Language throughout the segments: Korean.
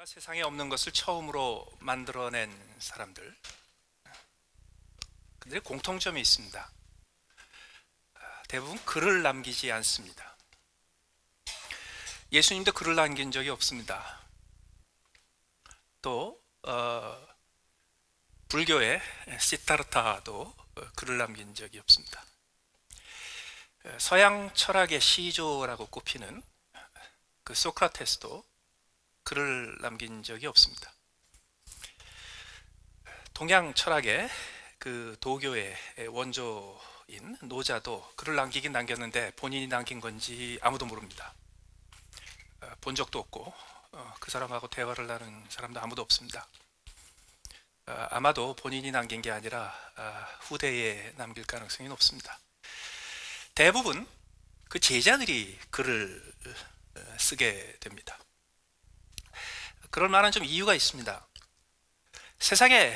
세상에 없는 것을 처음으로 만들어낸 사람들, 그들의 공통점이 있습니다. 대부분 글을 남기지 않습니다. 예수님도 글을 남긴 적이 없습니다. 또 불교의 시타르타도 글을 남긴 적이 없습니다. 서양 철학의 시조라고 꼽히는 그 소크라테스도 글을 남긴 적이 없습니다. 동양 철학의 그 도교의 원조인 노자도 글을 남기긴 남겼는데 본인이 남긴 건지 아무도 모릅니다. 본 적도 없고 그 사람하고 대화를 나눈 사람도 아무도 없습니다. 아마도 본인이 남긴 게 아니라 후대에 남길 가능성이 높습니다. 대부분 그 제자들이 글을 쓰게 됩니다. 그럴 만한 좀 이유가 있습니다. 세상에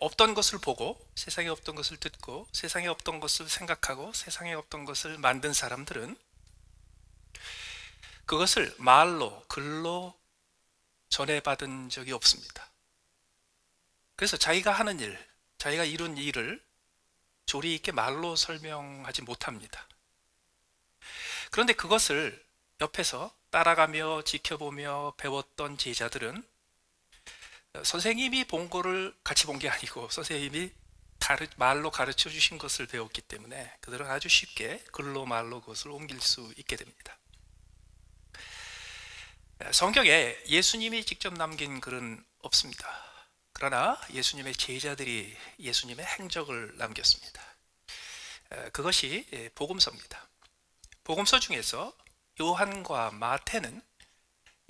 없던 것을 보고, 세상에 없던 것을 듣고, 세상에 없던 것을 생각하고, 세상에 없던 것을 만든 사람들은 그것을 말로, 글로 전해받은 적이 없습니다. 그래서 자기가 하는 일, 자기가 이룬 일을 조리 있게 말로 설명하지 못합니다. 그런데 그것을 옆에서 따라가며 지켜보며 배웠던 제자들은 선생님이 본 거를 같이 본 게 아니고 선생님이 말로 가르쳐 주신 것을 배웠기 때문에 그들은 아주 쉽게 글로 말로 그것을 옮길 수 있게 됩니다. 성경에 예수님이 직접 남긴 글은 없습니다. 그러나 예수님의 제자들이 예수님의 행적을 남겼습니다. 그것이 복음서입니다. 복음서 중에서 요한과 마태는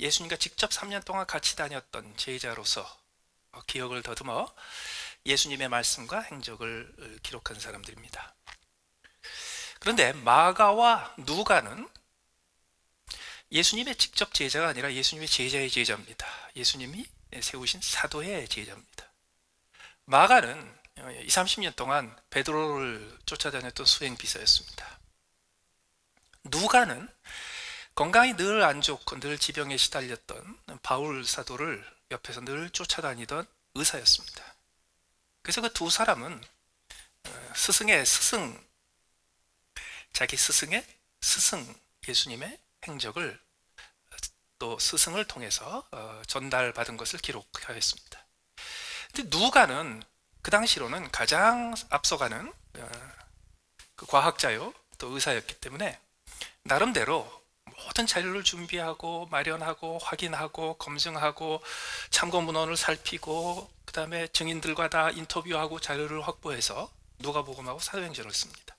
예수님과 직접 3년 동안 같이 다녔던 제자로서 기억을 더듬어 예수님의 말씀과 행적을 기록한 사람들입니다. 그런데 마가와 누가는 예수님의 직접 제자가 아니라 예수님의 제자의 제자입니다. 예수님이 세우신 사도의 제자입니다. 마가는 20, 30년 동안 베드로를 쫓아다녔던 수행비서였습니다. 누가는 건강이 늘 안 좋고 늘 지병에 시달렸던 바울 사도를 옆에서 늘 쫓아다니던 의사였습니다. 그래서 그 두 사람은 스승의 스승, 자기 스승의 스승 예수님의 행적을 또 스승을 통해서 전달받은 것을 기록하였습니다. 근데 누가는 그 당시로는 가장 앞서가는 그 과학자요 또 의사였기 때문에 나름대로 모든 자료를 준비하고 마련하고 확인하고 검증하고 참고 문헌을 살피고 그 다음에 증인들과 다 인터뷰하고 자료를 확보해서 누가복음하고 사도행전을 씁니다.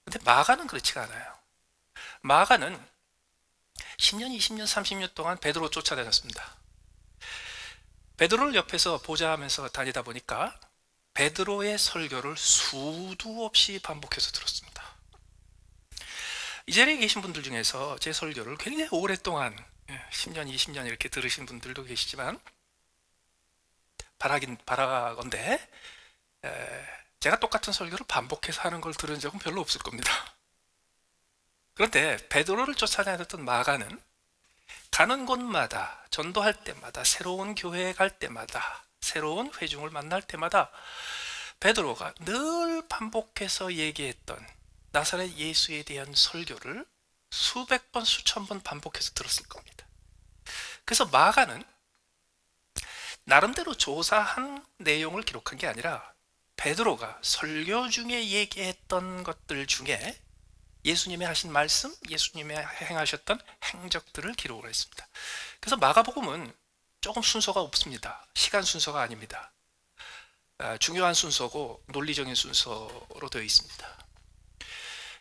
근데 마가는 그렇지가 않아요. 마가는 10년, 20년, 30년 동안 베드로 쫓아다녔습니다. 베드로를 옆에서 보좌하면서 다니다 보니까 베드로의 설교를 수도 없이 반복해서 들었습니다. 이 자리에 계신 분들 중에서 제 설교를 굉장히 오랫동안 10년, 20년 이렇게 들으신 분들도 계시지만 바라건대 제가 똑같은 설교를 반복해서 하는 걸 들은 적은 별로 없을 겁니다. 그런데 베드로를 쫓아다녔던 마가는 가는 곳마다 전도할 때마다 새로운 교회에 갈 때마다 새로운 회중을 만날 때마다 베드로가 늘 반복해서 얘기했던 나사렛 예수에 대한 설교를 수백 번, 수천 번 반복해서 들었을 겁니다. 그래서 마가는 나름대로 조사한 내용을 기록한 게 아니라 베드로가 설교 중에 얘기했던 것들 중에 예수님의 하신 말씀, 예수님의 행하셨던 행적들을 기록을 했습니다. 그래서 마가복음은 조금 순서가 없습니다. 시간 순서가 아닙니다. 중요한 순서고 논리적인 순서로 되어 있습니다.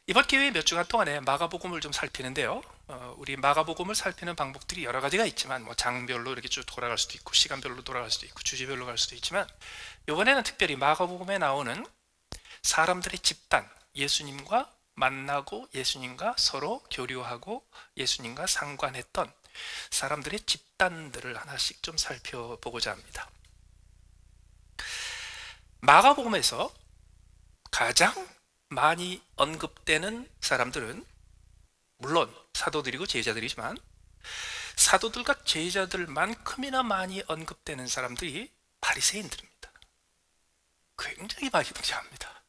이번 기회에 몇 주간 동안에 마가복음을 좀 살피는데요. 우리 마가복음을 살피는 방법들이 여러 가지가 있지만 뭐 장별로 이렇게 쭉 돌아갈 수도 있고 시간별로 돌아갈 수도 있고 주제별로 갈 수도 있지만 이번에는 특별히 마가복음에 나오는 사람들의 집단, 예수님과 만나고 예수님과 서로 교류하고 예수님과 상관했던 사람들의 집단들을 하나씩 좀 살펴보고자 합니다. 마가복음에서 가장 많이 언급되는 사람들은 물론 사도들이고 제자들이지만 사도들과 제자들만큼이나 많이 언급되는 사람들이 바리새인들입니다. 굉장히 많이 등장합니다.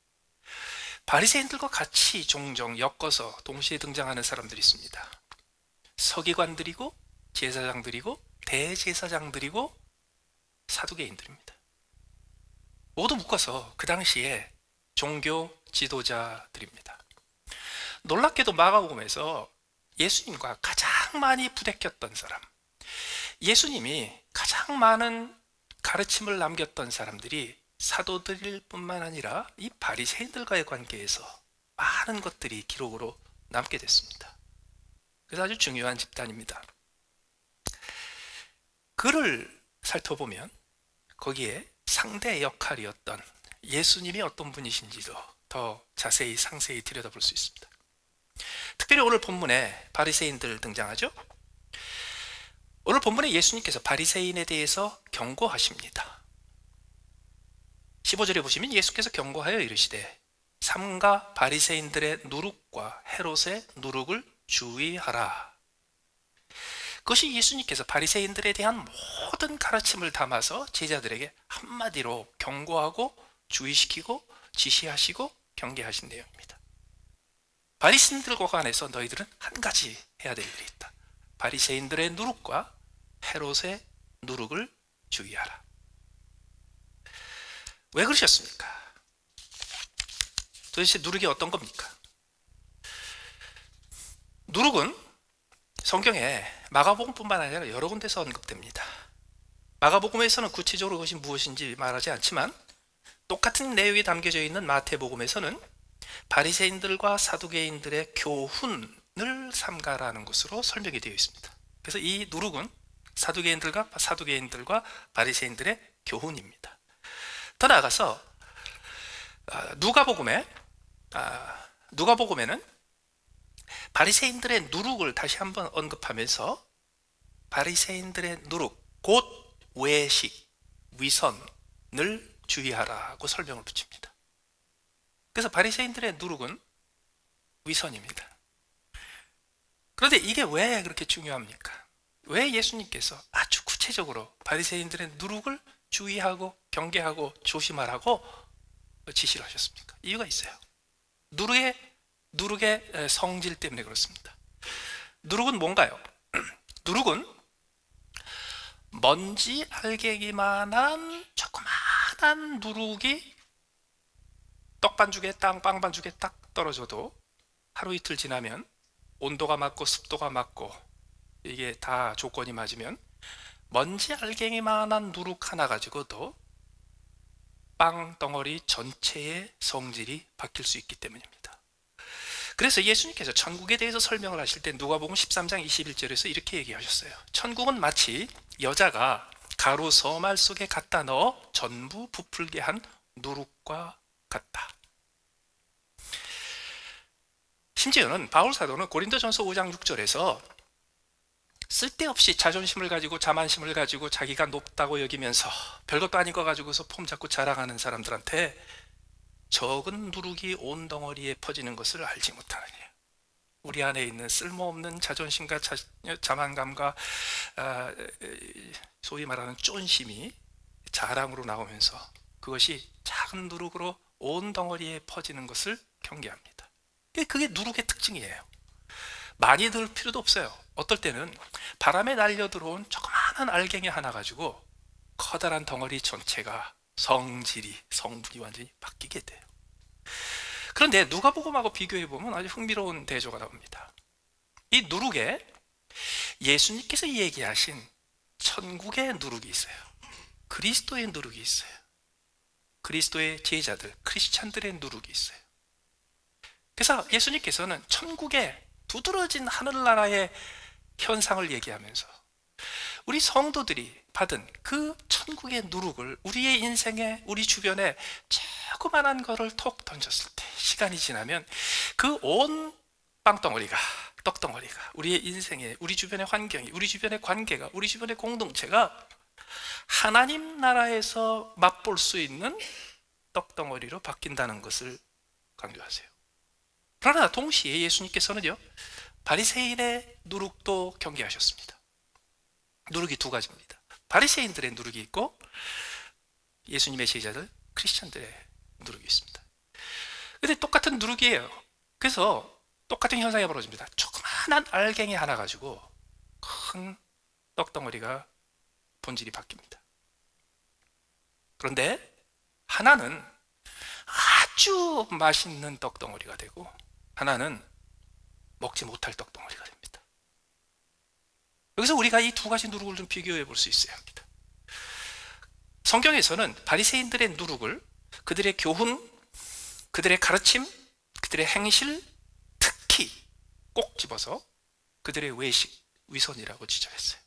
바리새인들과 같이 종종 엮어서 동시에 등장하는 사람들이 있습니다. 서기관들이고 제사장들이고 대제사장들이고 사두개인들입니다. 모두 묶어서 그 당시에 종교 지도자들입니다. 놀랍게도 마가복음에서 예수님과 가장 많이 부대꼈던 사람, 예수님이 가장 많은 가르침을 남겼던 사람들이 사도들일 뿐만 아니라 이 바리새인들과의 관계에서 많은 것들이 기록으로 남게 됐습니다. 그래서 아주 중요한 집단입니다. 글을 살펴보면 거기에 상대 역할이었던 예수님이 어떤 분이신지도 더 자세히 상세히 들여다볼 수 있습니다. 특별히 오늘 본문에 바리새인들 등장하죠. 오늘 본문에 예수님께서 바리새인에 대해서 경고하십니다. 15절에 보시면 예수께서 경고하여 이르시되 삼가 바리새인들의 누룩과 헤롯의 누룩을 주의하라. 그것이 예수님께서 바리새인들에 대한 모든 가르침을 담아서 제자들에게 한마디로 경고하고 주의시키고 지시하시고 경계하신 내용입니다. 바리새인들과 관해서 너희들은 한 가지 해야 될 일이 있다. 바리새인들의 누룩과 헤롯의 누룩을 주의하라. 왜 그러셨습니까? 도대체 누룩이 어떤 겁니까? 누룩은 성경에 마가복음뿐만 아니라 여러 군데서 언급됩니다. 마가복음에서는 구체적으로 그것이 무엇인지 말하지 않지만 똑같은 내용이 담겨져 있는 마태복음에서는 바리새인들과 사두개인들의 교훈을 삼가라는 것으로 설명이 되어 있습니다. 그래서 이 누룩은 사두개인들과 바리새인들의 교훈입니다. 더 나아가서 누가복음에는 바리새인들의 누룩을 다시 한번 언급하면서 바리새인들의 누룩, 곧 외식, 위선을 주의하라고 설명을 붙입니다. 그래서 바리새인들의 누룩은 위선입니다. 그런데 이게 왜 그렇게 중요합니까? 왜 예수님께서 아주 구체적으로 바리새인들의 누룩을 주의하고 경계하고 조심하라고 지시를 하셨습니까? 이유가 있어요. 누룩의 성질 때문에 그렇습니다. 누룩은 뭔가요? 누룩은 먼지 알갱이만한 조그마한 누룩이 떡반죽에 빵 반죽에 딱 떨어져도 하루 이틀 지나면 온도가 맞고 습도가 맞고 이게 다 조건이 맞으면 먼지 알갱이만한 누룩 하나 가지고도 빵 덩어리 전체의 성질이 바뀔 수 있기 때문입니다. 그래서 예수님께서 천국에 대해서 설명을 하실 때 누가복음 13장 21절에서 이렇게 얘기하셨어요. 천국은 마치 여자가 가루 서말 속에 갖다 넣어 전부 부풀게 한 누룩과 같다. 심지어는 바울 사도는 고린도전서 5장 6절에서 쓸데없이 자존심을 가지고 자만심을 가지고 자기가 높다고 여기면서 별것도 아닌 거 가지고서 폼 잡고 자랑하는 사람들한테 적은 누룩이 온 덩어리에 퍼지는 것을 알지 못하느냐. 우리 안에 있는 쓸모없는 자존심과 자만감과 소위 말하는 쫀심이 자랑으로 나오면서 그것이 작은 누룩으로 온 덩어리에 퍼지는 것을 경계합니다. 그게 누룩의 특징이에요. 많이 넣을 필요도 없어요. 어떨 때는 바람에 날려 들어온 조그마한 알갱이 하나 가지고 커다란 덩어리 전체가 성분이 완전히 바뀌게 돼요. 그런데 누가복음하고 비교해보면 아주 흥미로운 대조가 나옵니다. 이 누룩에 예수님께서 얘기하신 천국의 누룩이 있어요. 그리스도의 누룩이 있어요. 그리스도의 제자들, 크리스찬들의 누룩이 있어요. 그래서 예수님께서는 천국의 두드러진 하늘나라의 현상을 얘기하면서 우리 성도들이 받은 그 천국의 누룩을 우리의 인생에, 우리 주변에 조그만한 거를 톡 던졌을 때 시간이 지나면 그 온 빵덩어리가, 떡덩어리가 우리의 인생에, 우리 주변의 환경이, 우리 주변의 관계가, 우리 주변의 공동체가 하나님 나라에서 맛볼 수 있는 떡덩어리로 바뀐다는 것을 강조하세요. 그러나 동시에 예수님께서는요, 바리새인의 누룩도 경계하셨습니다. 누룩이 두 가지입니다. 바리새인들의 누룩이 있고 예수님의 제자들 크리스천들의 누룩이 있습니다. 근데 똑같은 누룩이에요. 그래서 똑같은 현상이 벌어집니다. 조그마한 알갱이 하나 가지고 큰 떡덩어리가 본질이 바뀝니다. 그런데 하나는 아주 맛있는 떡덩어리가 되고 하나는 먹지 못할 떡덩어리가 됩니다. 여기서 우리가 이 두 가지 누룩을 좀 비교해 볼 수 있어야 합니다. 성경에서는 바리새인들의 누룩을 그들의 교훈, 그들의 가르침, 그들의 행실, 특히 꼭 집어서 그들의 외식, 위선이라고 지적했어요.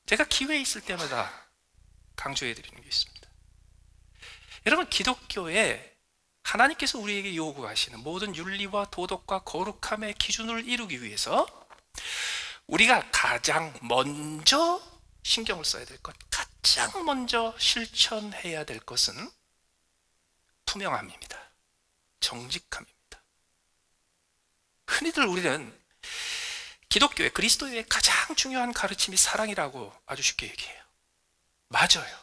제가 기회에 있을 때마다 강조해 드리는 게 있습니다. 여러분, 기독교에 하나님께서 우리에게 요구하시는 모든 윤리와 도덕과 거룩함의 기준을 이루기 위해서 우리가 가장 먼저 신경을 써야 될 것, 가장 먼저 실천해야 될 것은 투명함입니다. 정직함입니다. 흔히들 우리는 기독교의, 그리스도의 가장 중요한 가르침이 사랑이라고 아주 쉽게 얘기해요. 맞아요.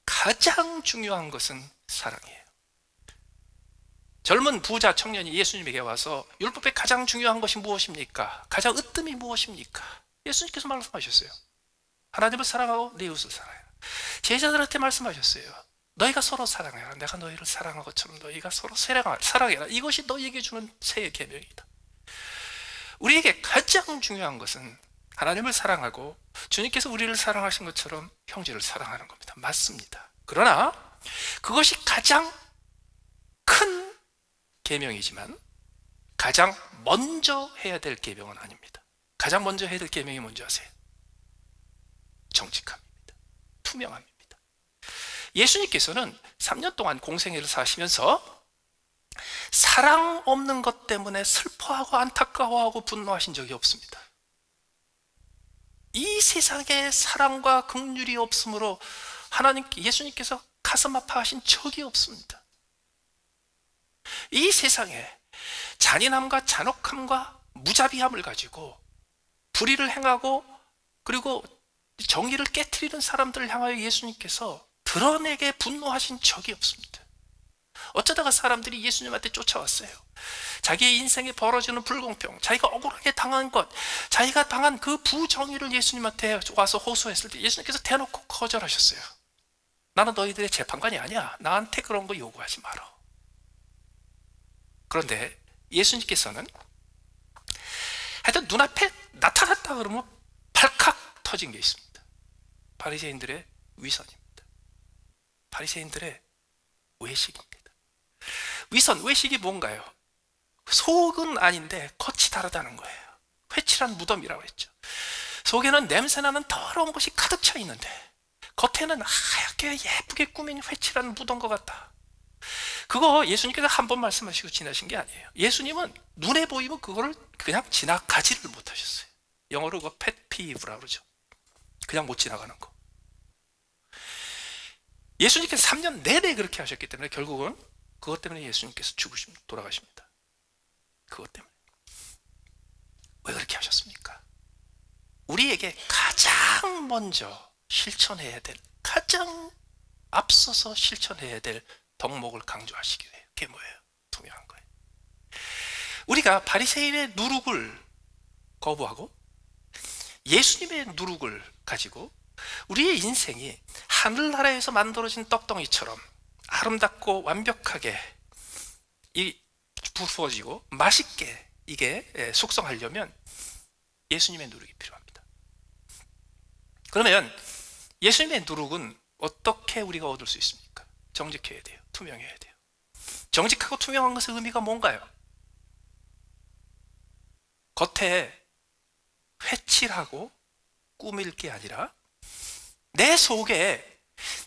가장 중요한 것은 사랑이에요. 젊은 부자 청년이 예수님에게 와서 율법의 가장 중요한 것이 무엇입니까? 가장 으뜸이 무엇입니까? 예수님께서 말씀하셨어요. 하나님을 사랑하고 내 이웃을 사랑해라. 제자들한테 말씀하셨어요. 너희가 서로 사랑해라. 내가 너희를 사랑한 것처럼 너희가 서로 사랑해라. 이것이 너희에게 주는 새 계명이다. 우리에게 가장 중요한 것은 하나님을 사랑하고 주님께서 우리를 사랑하신 것처럼 형제를 사랑하는 겁니다. 맞습니다. 그러나 그것이 가장 큰 계명이지만 가장 먼저 해야 될 계명은 아닙니다. 가장 먼저 해야 될 계명이 뭔지 아세요? 정직함입니다. 투명함입니다. 예수님께서는 3년 동안 공생애를 사시면서 사랑 없는 것 때문에 슬퍼하고 안타까워하고 분노하신 적이 없습니다. 이 세상에 사랑과 긍휼이 없으므로 예수님께서 가슴 아파하신 적이 없습니다. 이 세상에 잔인함과 잔혹함과 무자비함을 가지고 불의를 행하고 그리고 정의를 깨트리는 사람들을 향하여 예수님께서 드러내게 분노하신 적이 없습니다. 어쩌다가 사람들이 예수님한테 쫓아왔어요. 자기의 인생에 벌어지는 불공평, 자기가 억울하게 당한 것, 자기가 당한 그 부정의를 예수님한테 와서 호소했을 때 예수님께서 대놓고 거절하셨어요. 나는 너희들의 재판관이 아니야. 나한테 그런 거 요구하지 마라. 그런데 예수님께서는 하여튼 눈앞에 나타났다 그러면 발칵 터진 게 있습니다. 바리새인들의 위선입니다. 바리새인들의 외식입니다. 위선, 외식이 뭔가요? 속은 아닌데 겉이 다르다는 거예요. 회칠한 무덤이라고 했죠. 속에는 냄새나는 더러운 것이 가득 차 있는데 겉에는 하얗게 예쁘게 꾸민 회칠한 무덤과 같다. 그거 예수님께서 한 번 말씀하시고 지나신 게 아니에요. 예수님은 눈에 보이면 그거를 그냥 지나가지를 못하셨어요. 영어로 그거 pet peeve라고 그러죠. 그냥 못 지나가는 거. 예수님께서 3년 내내 그렇게 하셨기 때문에 결국은 그것 때문에 예수님께서 돌아가십니다. 그것 때문에. 왜 그렇게 하셨습니까? 우리에게 가장 먼저 실천해야 될, 가장 앞서서 실천해야 될 덕목을 강조하시기 위해. 그게 뭐예요? 투명한 거예요. 우리가 바리새인의 누룩을 거부하고 예수님의 누룩을 가지고 우리의 인생이 하늘나라에서 만들어진 떡덩이처럼 아름답고 완벽하게 부어지고 맛있게 이게 숙성하려면 예수님의 누룩이 필요합니다. 그러면 예수님의 누룩은 어떻게 우리가 얻을 수 있습니까? 정직해야 돼요. 투명해야 돼요. 정직하고 투명한 것의 의미가 뭔가요? 겉에 회칠하고 꾸밀 게 아니라 내 속에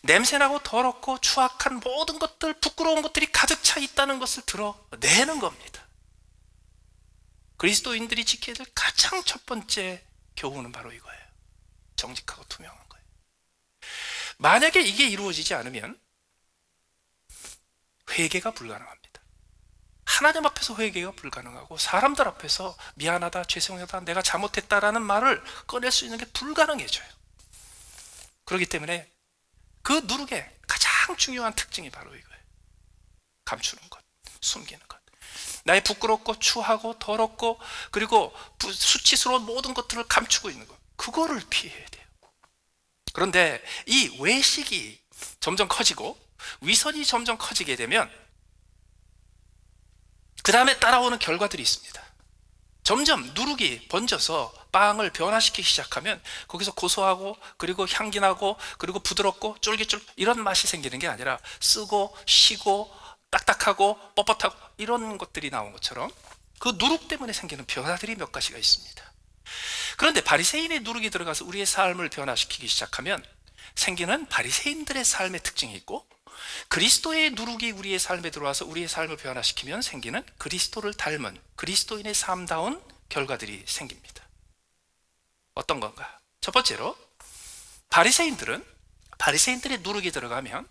냄새나고 더럽고 추악한 모든 것들, 부끄러운 것들이 가득 차 있다는 것을 드러내는 겁니다. 그리스도인들이 지켜야 될 가장 첫 번째 교훈은 바로 이거예요. 정직하고 투명한 거예요. 만약에 이게 이루어지지 않으면 회개가 불가능합니다. 하나님 앞에서 회개가 불가능하고 사람들 앞에서 미안하다, 죄송하다, 내가 잘못했다라는 말을 꺼낼 수 있는 게 불가능해져요. 그렇기 때문에 그 누룩의 가장 중요한 특징이 바로 이거예요. 감추는 것, 숨기는 것. 나의 부끄럽고 추하고 더럽고 그리고 수치스러운 모든 것들을 감추고 있는 것, 그거를 피해야 돼요. 그런데 이 외식이 점점 커지고 위선이 점점 커지게 되면 그 다음에 따라오는 결과들이 있습니다. 점점 누룩이 번져서 빵을 변화시키기 시작하면 거기서 고소하고 그리고 향기 나고 그리고 부드럽고 쫄깃쫄깃 이런 맛이 생기는 게 아니라 쓰고 시고 딱딱하고 뻣뻣하고 이런 것들이 나온 것처럼 그 누룩 때문에 생기는 변화들이 몇 가지가 있습니다. 그런데 바리새인의 누룩이 들어가서 우리의 삶을 변화시키기 시작하면 생기는 바리새인들의 삶의 특징이 있고, 그리스도의 누룩이 우리의 삶에 들어와서 우리의 삶을 변화시키면 생기는 그리스도를 닮은 그리스도인의 삶다운 결과들이 생깁니다. 어떤 건가? 첫 번째로 바리새인들의 누룩이 들어가면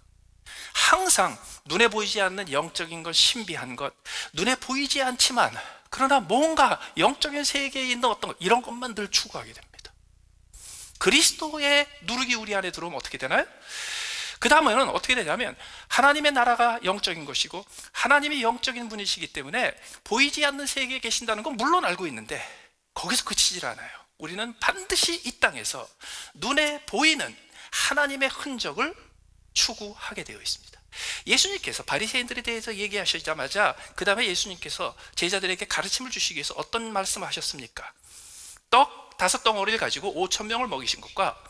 항상 눈에 보이지 않는 영적인 것, 신비한 것, 눈에 보이지 않지만 그러나 뭔가 영적인 세계에 있는 어떤 것, 이런 것만 늘 추구하게 됩니다. 그리스도의 누룩이 우리 안에 들어오면 어떻게 되나요? 그 다음에는 어떻게 되냐면 하나님의 나라가 영적인 것이고 하나님이 영적인 분이시기 때문에 보이지 않는 세계에 계신다는 건 물론 알고 있는데 거기서 그치질 않아요. 우리는 반드시 이 땅에서 눈에 보이는 하나님의 흔적을 추구하게 되어 있습니다. 예수님께서 바리새인들에 대해서 얘기하시자마자 그 다음에 예수님께서 제자들에게 가르침을 주시기 위해서 어떤 말씀을 하셨습니까? 떡 5덩어리를 가지고 5,000명을 먹이신 것과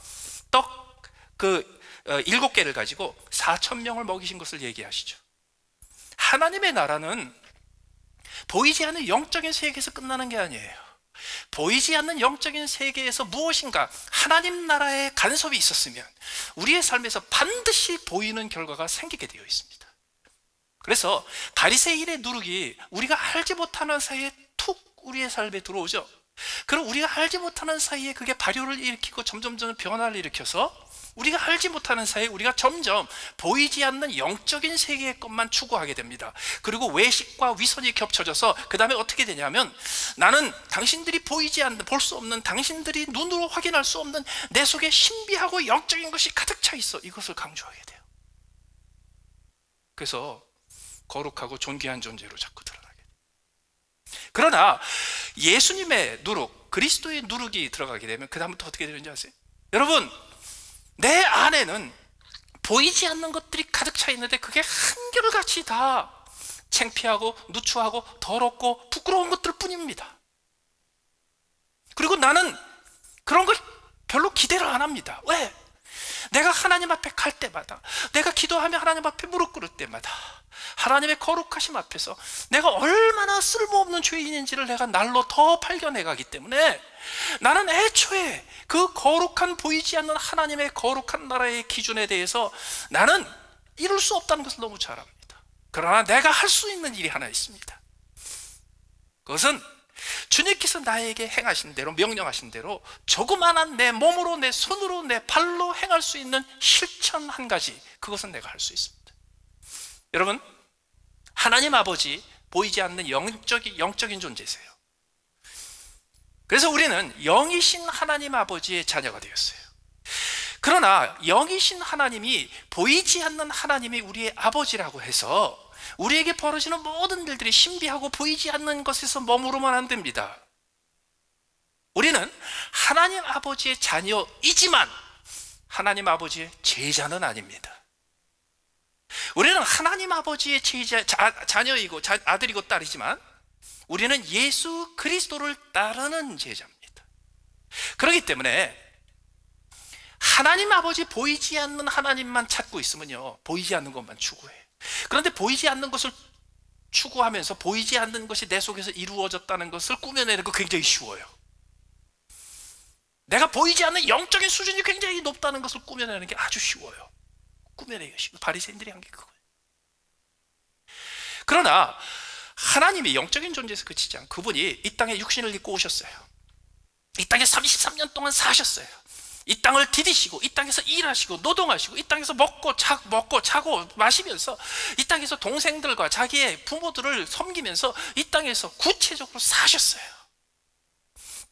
떡 7개를 가지고 4,000명을 먹이신 것을 얘기하시죠. 하나님의 나라는 보이지 않는 영적인 세계에서 끝나는 게 아니에요. 보이지 않는 영적인 세계에서 무엇인가 하나님 나라의 간섭이 있었으면 우리의 삶에서 반드시 보이는 결과가 생기게 되어 있습니다. 그래서 바리새인의 누룩이 우리가 알지 못하는 사이에 툭 우리의 삶에 들어오죠. 그럼 우리가 알지 못하는 사이에 그게 발효를 일으키고 점점 변화를 일으켜서 우리가 알지 못하는 사이에 우리가 점점 보이지 않는 영적인 세계의 것만 추구하게 됩니다. 그리고 외식과 위선이 겹쳐져서 그 다음에 어떻게 되냐면 나는 당신들이 보이지 않는, 볼 수 없는, 당신들이 눈으로 확인할 수 없는 내 속에 신비하고 영적인 것이 가득 차 있어, 이것을 강조하게 돼요. 그래서 거룩하고 존귀한 존재로 자꾸 드러나게 돼요. 그러나 예수님의 누룩, 그리스도의 누룩이 들어가게 되면 그 다음부터 어떻게 되는지 아세요? 여러분, 내 안에는 보이지 않는 것들이 가득 차 있는데 그게 한결같이 다 창피하고 누추하고 더럽고 부끄러운 것들 뿐입니다. 그리고 나는 그런 걸 별로 기대를 안 합니다. 왜? 내가 하나님 앞에 갈 때마다, 내가 기도하며 하나님 앞에 무릎 꿇을 때마다 하나님의 거룩하심 앞에서 내가 얼마나 쓸모없는 죄인인지를 내가 날로 더 발견해 가기 때문에 나는 애초에 그 거룩한 보이지 않는 하나님의 거룩한 나라의 기준에 대해서 나는 이룰 수 없다는 것을 너무 잘 압니다. 그러나 내가 할 수 있는 일이 하나 있습니다. 그것은 주님께서 나에게 행하신 대로, 명령하신 대로 조그마한 내 몸으로, 내 손으로, 내 발로 행할 수 있는 실천 한 가지, 그것은 내가 할 수 있습니다. 여러분, 하나님 아버지 보이지 않는 영적인 존재세요. 그래서 우리는 영이신 하나님 아버지의 자녀가 되었어요. 그러나 영이신 하나님이, 보이지 않는 하나님이 우리의 아버지라고 해서 우리에게 벌어지는 모든 일들이 신비하고 보이지 않는 것에서 머무르면 안 됩니다. 우리는 하나님 아버지의 자녀이지만 하나님 아버지의 제자는 아닙니다. 우리는 하나님 아버지의 자녀이고 아들이고 딸이지만 우리는 예수 그리스도를 따르는 제자입니다. 그렇기 때문에 하나님 아버지 보이지 않는 하나님만 찾고 있으면요, 보이지 않는 것만 추구해요. 그런데 보이지 않는 것을 추구하면서 보이지 않는 것이 내 속에서 이루어졌다는 것을 꾸며내는 거 굉장히 쉬워요. 내가 보이지 않는 영적인 수준이 굉장히 높다는 것을 꾸며내는 게 아주 쉬워요. 꾸며내기가 쉬워요. 바리새인들이 한 게 그거예요. 그러나 하나님이 영적인 존재에서 그치지 않고 그분이 이 땅에 육신을 입고 오셨어요. 이 땅에 33년 동안 사셨어요. 이 땅을 디디시고 이 땅에서 일하시고 노동하시고 이 땅에서 먹고 자고 마시면서 이 땅에서 동생들과 자기의 부모들을 섬기면서 이 땅에서 구체적으로 사셨어요.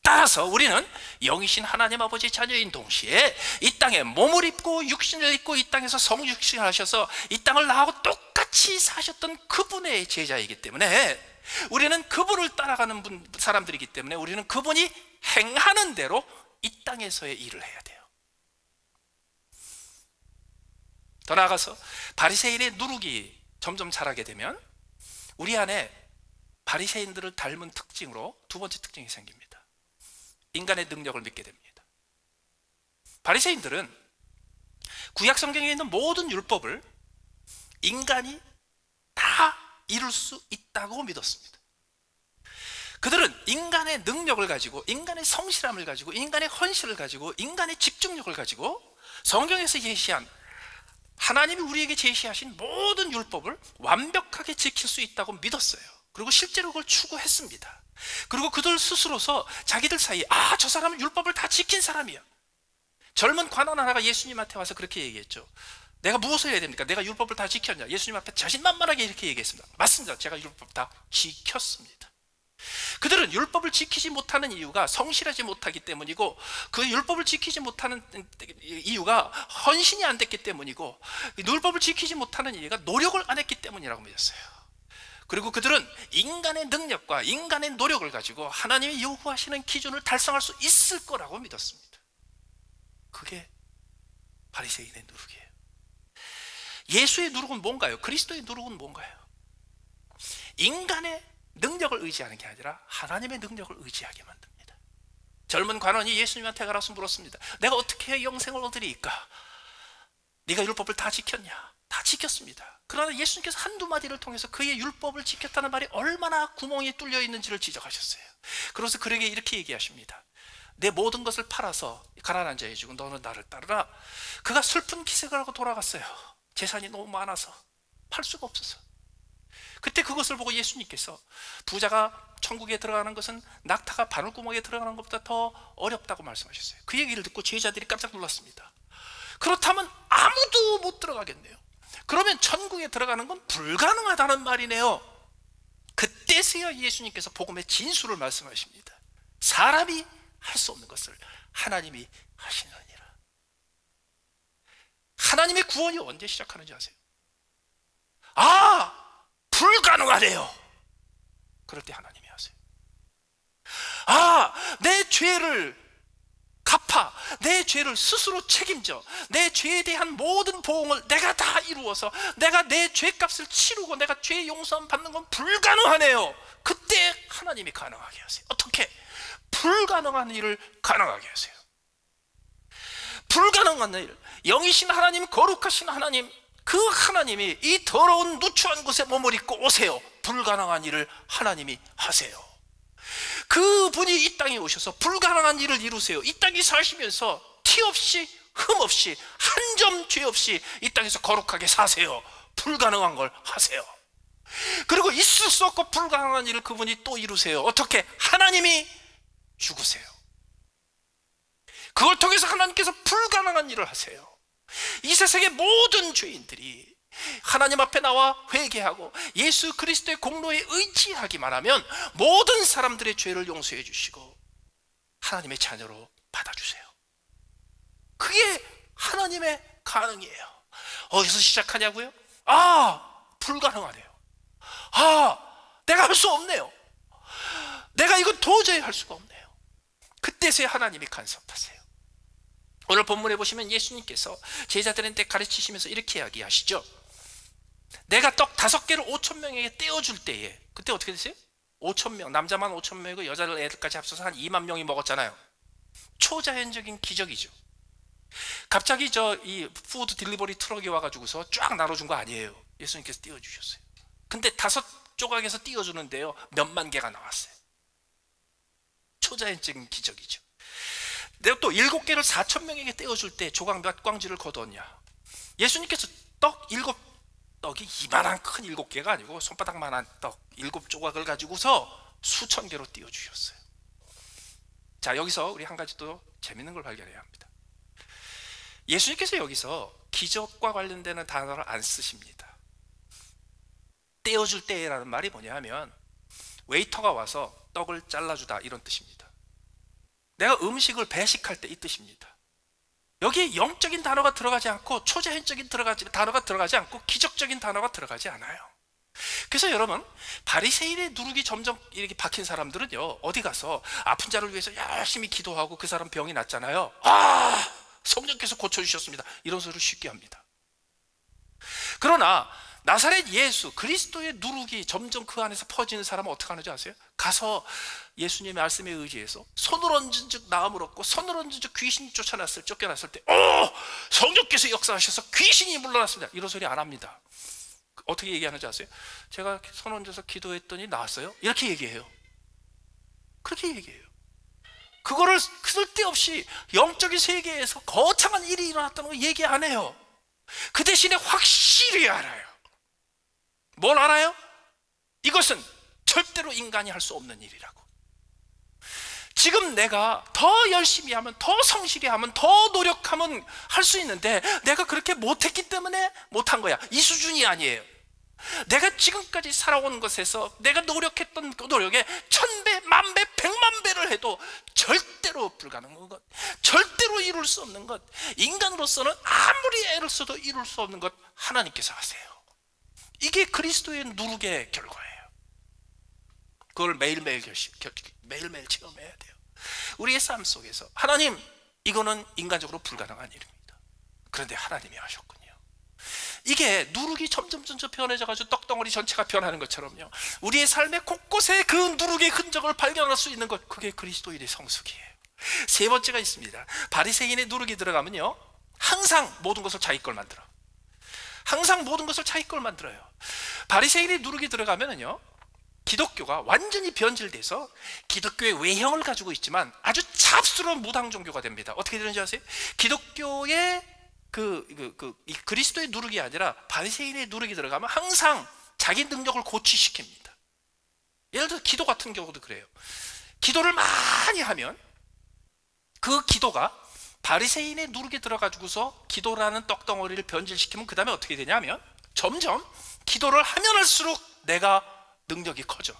따라서 우리는 영이신 하나님 아버지 자녀인 동시에 이 땅에 몸을 입고 육신을 입고 이 땅에서 성육신을 하셔서 이 땅을 나하고 똑같이 사셨던 그분의 제자이기 때문에, 우리는 그분을 따라가는 사람들이기 때문에 우리는 그분이 행하는 대로 이 땅에서의 일을 해야 돼요. 더 나아가서 바리새인의 누룩이 점점 자라게 되면 우리 안에 바리새인들을 닮은 특징으로 두 번째 특징이 생깁니다. 인간의 능력을 믿게 됩니다. 바리새인들은 구약 성경에 있는 모든 율법을 인간이 다 이룰 수 있다고 믿었습니다. 그들은 인간의 능력을 가지고, 인간의 성실함을 가지고, 인간의 헌신을 가지고, 인간의 집중력을 가지고 성경에서 제시한, 하나님이 우리에게 제시하신 모든 율법을 완벽하게 지킬 수 있다고 믿었어요. 그리고 실제로 그걸 추구했습니다. 그리고 그들 스스로서 자기들 사이에 저 사람은 율법을 다 지킨 사람이야. 젊은 관원 하나가 예수님한테 와서 그렇게 얘기했죠. 내가 무엇을 해야 됩니까? 내가 율법을 다 지켰냐? 예수님 앞에 자신만만하게 이렇게 얘기했습니다. 맞습니다. 제가 율법 다 지켰습니다. 그들은 율법을 지키지 못하는 이유가 성실하지 못하기 때문이고, 그 율법을 지키지 못하는 이유가 헌신이 안 됐기 때문이고, 율법을 지키지 못하는 이유가 노력을 안 했기 때문이라고 믿었어요. 그리고 그들은 인간의 능력과 인간의 노력을 가지고 하나님이 요구하시는 기준을 달성할 수 있을 거라고 믿었습니다. 그게 바리새인의 누룩이에요. 예수의 누룩은 뭔가요? 그리스도의 누룩은 뭔가요? 인간의 능력을 의지하는 게 아니라 하나님의 능력을 의지하게 만듭니다. 젊은 관원이 예수님한테 가라서 물었습니다. 내가 어떻게 영생을 얻으리까? 네가 율법을 다 지켰냐? 다 지켰습니다. 그러나 예수님께서 한두 마디를 통해서 그의 율법을 지켰다는 말이 얼마나 구멍이 뚫려 있는지를 지적하셨어요. 그래서 그에게 이렇게 얘기하십니다. 내 모든 것을 팔아서 가난한 자에 주고 너는 나를 따르라. 그가 슬픈 기색을 하고 돌아갔어요. 재산이 너무 많아서 팔 수가 없어서. 그때 그것을 보고 예수님께서 부자가 천국에 들어가는 것은 낙타가 바늘구멍에 들어가는 것보다 더 어렵다고 말씀하셨어요. 그 얘기를 듣고 제자들이 깜짝 놀랐습니다. 그렇다면 아무도 못 들어가겠네요. 그러면 천국에 들어가는 건 불가능하다는 말이네요. 그때서야 예수님께서 복음의 진수를 말씀하십니다. 사람이 할 수 없는 것을 하나님이 하시느니라. 하나님의 구원이 언제 시작하는지 아세요? 불가능하네요. 그럴 때 하나님이 하세요. 내 죄를 갚아, 내 죄를 스스로 책임져, 내 죄에 대한 모든 보응을 내가 다 이루어서 내가 내 죄값을 치르고 내가 죄 용서함 받는 건 불가능하네요. 그때 하나님이 가능하게 하세요. 어떻게? 불가능한 일을 가능하게 하세요. 불가능한 일, 영이신 하나님, 거룩하신 하나님, 그 하나님이 이 더러운 누추한 곳에 머무르고 오세요. 불가능한 일을 하나님이 하세요. 그분이 이 땅에 오셔서 불가능한 일을 이루세요. 이 땅에 사시면서 티 없이 흠 없이 한 점 죄 없이 이 땅에서 거룩하게 사세요. 불가능한 걸 하세요. 그리고 있을 수 없고 불가능한 일을 그분이 또 이루세요. 어떻게? 하나님이 죽으세요. 그걸 통해서 하나님께서 불가능한 일을 하세요. 이 세상의 모든 죄인들이 하나님 앞에 나와 회개하고 예수 그리스도의 공로에 의지하기만 하면 모든 사람들의 죄를 용서해 주시고 하나님의 자녀로 받아주세요. 그게 하나님의 가능이에요. 어디서 시작하냐고요? 불가능하네요. 내가 할 수 없네요. 내가 이건 도저히 할 수가 없네요. 그때서야 하나님이 간섭하세요. 오늘 본문에 보시면 예수님께서 제자들한테 가르치시면서 이렇게 이야기하시죠. 내가 떡 5개를 5,000명에게 떼어줄 때에 그때 어떻게 됐어요? 5,000명, 남자만 5,000명이고 여자를 애들까지 합쳐서 한 2만 명이 먹었잖아요. 초자연적인 기적이죠. 갑자기 이 푸드 딜리버리 트럭이 와가지고서 쫙 나눠준 거 아니에요. 예수님께서 띄워주셨어요. 근데 5조각에서 띄워주는데요, 몇만 개가 나왔어요. 초자연적인 기적이죠. 내가 또 7개를 4,000명에게 떼어줄 때 조각 몇 광지를 거뒀냐? 예수님께서 떡이 이만한 큰 7개가 아니고 손바닥만한 떡 7조각을 가지고서 수천 개로 띄워주셨어요. 자, 여기서 우리 한 가지 또 재밌는 걸 발견해야 합니다. 예수님께서 여기서 기적과 관련되는 단어를 안 쓰십니다. 떼어줄 때라는 말이 뭐냐 하면 웨이터가 와서 떡을 잘라주다 이런 뜻입니다. 내가 음식을 배식할 때 이 뜻입니다. 여기에 영적인 단어가 들어가지 않고 초자연적인 단어가 들어가지 않고 기적적인 단어가 들어가지 않아요. 그래서 여러분, 바리새인의 누룩이 점점 이렇게 박힌 사람들은요, 어디 가서 아픈 자를 위해서 열심히 기도하고 그 사람 병이 낫잖아요. 아, 성령께서 고쳐주셨습니다, 이런 소리를 쉽게 합니다. 그러나 나사렛 예수 그리스도의 누룩이 점점 그 안에서 퍼지는 사람은 어떻게 하는지 아세요? 가서 예수님의 말씀에 의지해서 손을 얹은 즉 나음을 얻고 손을 얹은 즉 귀신이 쫓겨났을 때 성령께서 역사하셔서 귀신이 물러났습니다, 이런 소리 안 합니다. 어떻게 얘기하는지 아세요? 제가 손 얹어서 기도했더니 나았어요, 이렇게 얘기해요. 그렇게 얘기해요. 그거를 쓸데없이 영적인 세계에서 거창한 일이 일어났다는 거 얘기 안 해요. 그 대신에 확실히 알아요. 뭘 알아요? 이것은 절대로 인간이 할 수 없는 일이라고. 지금 내가 더 열심히 하면, 더 성실히 하면, 더 노력하면 할 수 있는데 내가 그렇게 못했기 때문에 못한 거야, 이 수준이 아니에요. 내가 지금까지 살아온 것에서 내가 노력했던 그 노력에 1000배, 10,000배, 1,000,000배를 해도 절대로 불가능한 것, 절대로 이룰 수 없는 것, 인간으로서는 아무리 애를 써도 이룰 수 없는 것 하나님께서 하세요. 이게 그리스도의 누룩의 결과예요. 그걸 매일매일 체험해야 돼요. 우리의 삶 속에서 하나님, 이거는 인간적으로 불가능한 일입니다. 그런데 하나님이 하셨군요. 이게 누룩이 점점 변해져가지고 떡덩어리 전체가 변하는 것처럼요, 우리의 삶의 곳곳에 그 누룩의 흔적을 발견할 수 있는 것, 그게 그리스도인의 성숙이에요. 세 번째가 있습니다. 바리새인의 누룩이 들어가면요, 항상 모든 것을 자기 걸 만들어. 항상 모든 것을 자기 걸 만들어요. 바리새인의 누룩이 들어가면은요, 기독교가 완전히 변질돼서 기독교의 외형을 가지고 있지만 아주 잡스러운 무당 종교가 됩니다. 어떻게 되는지 아세요? 기독교의 이 그리스도의 누룩이 아니라 바리새인의 누룩이 들어가면 항상 자기 능력을 고취시킵니다. 예를 들어 기도 같은 경우도 그래요. 기도를 많이 하면 그 기도가 바리새인의 누룩에 들어가지고서 기도라는 떡덩어리를 변질시키면 그 다음에 어떻게 되냐면 점점 기도를 하면 할수록 내가 능력이 커져.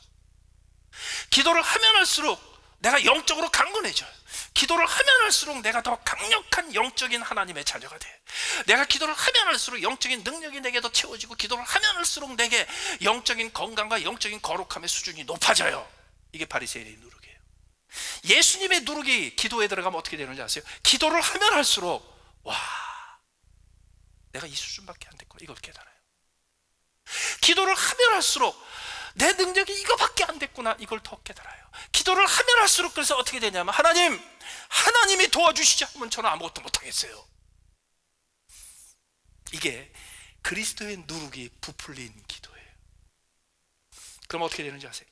기도를 하면 할수록 내가 영적으로 강건해져요. 기도를 하면 할수록 내가 더 강력한 영적인 하나님의 자녀가 돼. 내가 기도를 하면 할수록 영적인 능력이 내게 더 채워지고, 기도를 하면 할수록 내게 영적인 건강과 영적인 거룩함의 수준이 높아져요. 이게 바리새인의 누룩이에요. 예수님의 누룩이 기도에 들어가면 어떻게 되는지 아세요? 기도를 하면 할수록 와, 내가 이 수준밖에 안 됐구나, 이걸 깨달아요. 기도를 하면 할수록 내 능력이 이거밖에 안 됐구나, 이걸 더 깨달아요. 기도를 하면 할수록, 그래서 어떻게 되냐면 하나님이 도와주시지 않으면 저는 아무것도 못하겠어요. 이게 그리스도의 누룩이 부풀린 기도예요. 그럼 어떻게 되는지 아세요?